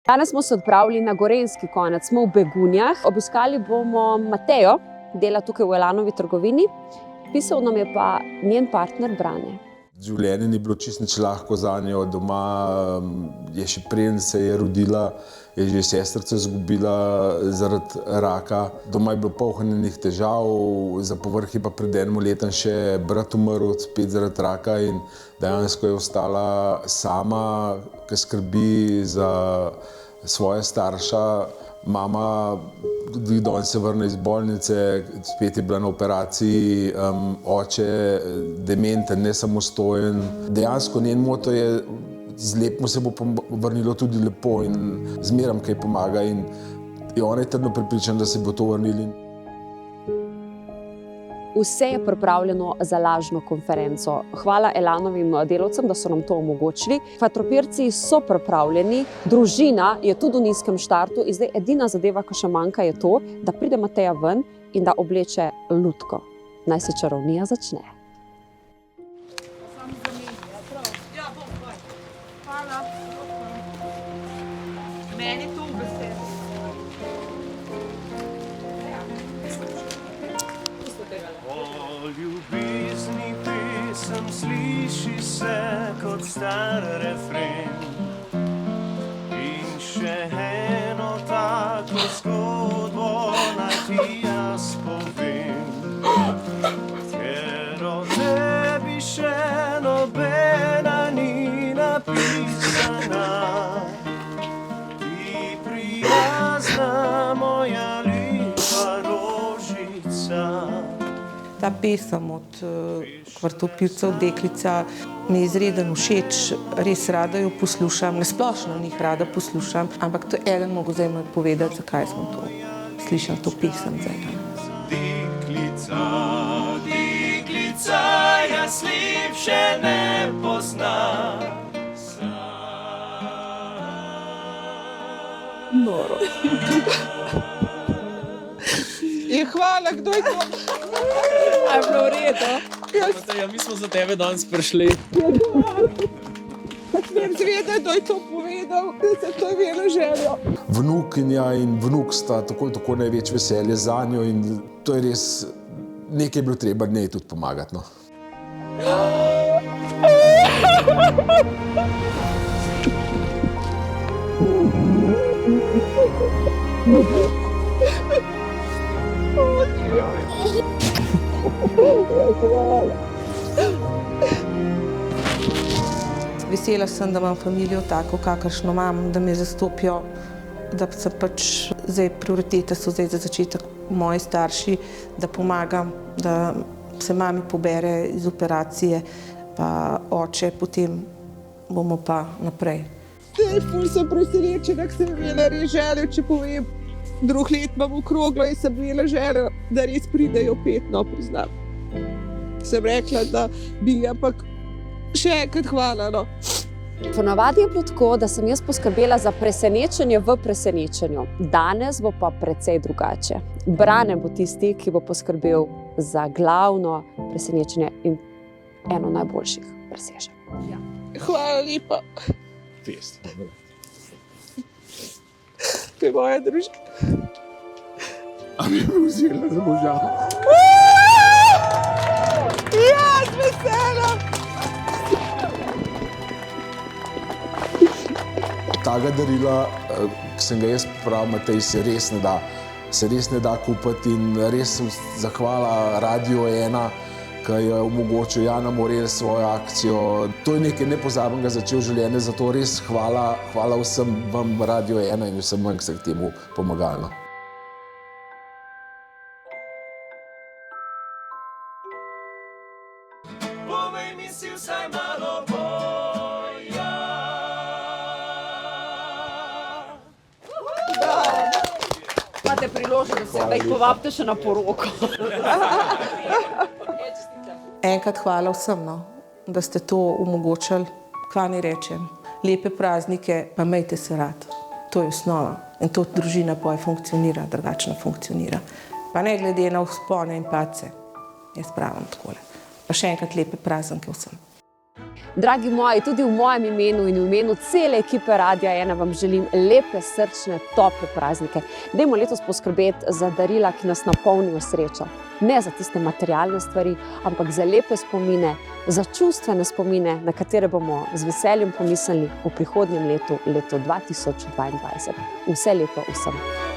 Danes smo se odpravili na gorenjski konec, smo v Begunjah. Obiskali bomo Matejo, dela tukaj v Elanovi trgovini. Pisal nam je pa njen partner Brane. Življenje ni bilo čisto nič lahko zanjo. Doma je še preden se je rodila, je že sestrico izgubila zaradi raka. Doma je bilo polnjenih težav, za povrh je pa pred enim letom še brat umrl, spet zaradi raka in dejansko je ostala sama, ki skrbi za svoje starša. Mama tudi danes se vrne iz bolnice, spet je bila na operaciji, oče dementen, nesamostojen. Dejansko njen moto je, z lepim se bo vrnilo tudi lepo in zmeram kaj pomaga in ona je trdno prepričana, da se bo to vrnili. Vse je pripravljeno za lažno konferenco. Hvala Elanovim delavcem, da so nam to omogočili. Kvatropirci so pripravljeni, družina je tudi v nizkem štartu in zdaj edina zadeva, ki še manjka, je to, da pride Mateja ven in da obleče lutko. Naj se čarovnija začne. Meni to besede. O ljubezni pesem sliši se kot star refren. In še eno tako zgodbo naj ti jaz povem. Ker o tebi še nobena ni napisana. Moja lepa rožica. Ta pesem od Kvartopircev Deklica mi je izreden všeč, res rada jo poslušam, nasplošno njih rada poslušam, ampak to je eden mogo zdaj mi povedati, zakaj smo to slišali to pesem zdaj. Deklica, deklica, jaz lepše ne poznam. Noro. In hvala, kdo je to? A je bilo v redu? Ja, mi smo za tebe danes prišli. Smem zvedeti, kdo je to povedal, da se to je velo željo. Vnukinja in vnuk sta tako največ veselje zanjo in to je res, nekaj je bilo treba njej tudi pomagati, no. Vesela sem, da imam familijo tako, kakršno imam, da me zastopijo, da se pač zdaj prioritete so zdaj za začetek moji starši, da pomagam, da se mami pobere iz operacije, pa oče, potem bomo pa naprej. Ful sem presenečena, ker sem imela res željo, če povem. Drug let imam okroglo in sem imela željo, da res pridejo pet, no, priznam. Sem rekla, da bi, ampak še enkrat hvala, no. Ponavadi je bilo tako, da sem jaz poskrbela za presenečenje v presenečenju. Danes bo pa precej drugače. Brane bo tisti, ki bo poskrbel za glavno presenečenje in eno najboljših presežek. Ja. Hvala lepa. To je moja družina. A mi je vzela za moža? Jaz vesela! Taga darila, ki sem ga jaz pripravil, Matej, se res ne da kupiti in res sem zahvala Radio 1, ki je omogočil Jana Morel svojo akcijo. To je nekaj nepozabnega začel življenje, zato res hvala vsem vam Radio 1 in vsem vam, ki ste k temu pomagali. Povej mi si vsaj malo boja. Imate priložnost, da jih povabite še na poroko. Enkrat hvala vsem, no, da ste to omogočili. Kva naj rečem, lepe praznike, pa imejte se rad. To je osnova. In to družina poje funkcionira, drugačno funkcionira. Pa ne glede na vzpone in padce. Jaz pravim takole. Pa še enkrat lepe praznike vsem. Dragi moji, tudi v mojem imenu in v imenu cele ekipe Radia 1 vam želim lepe, srčne, tople praznike. Dajmo letos poskrbeti za darila, ki nas napolnijo srečo. Ne za tiste materialne stvari, ampak za lepe spomine, za čustvene spomine, na katere bomo z veseljem pomislili v prihodnjem letu, leto 2022. Vse lepo vsem.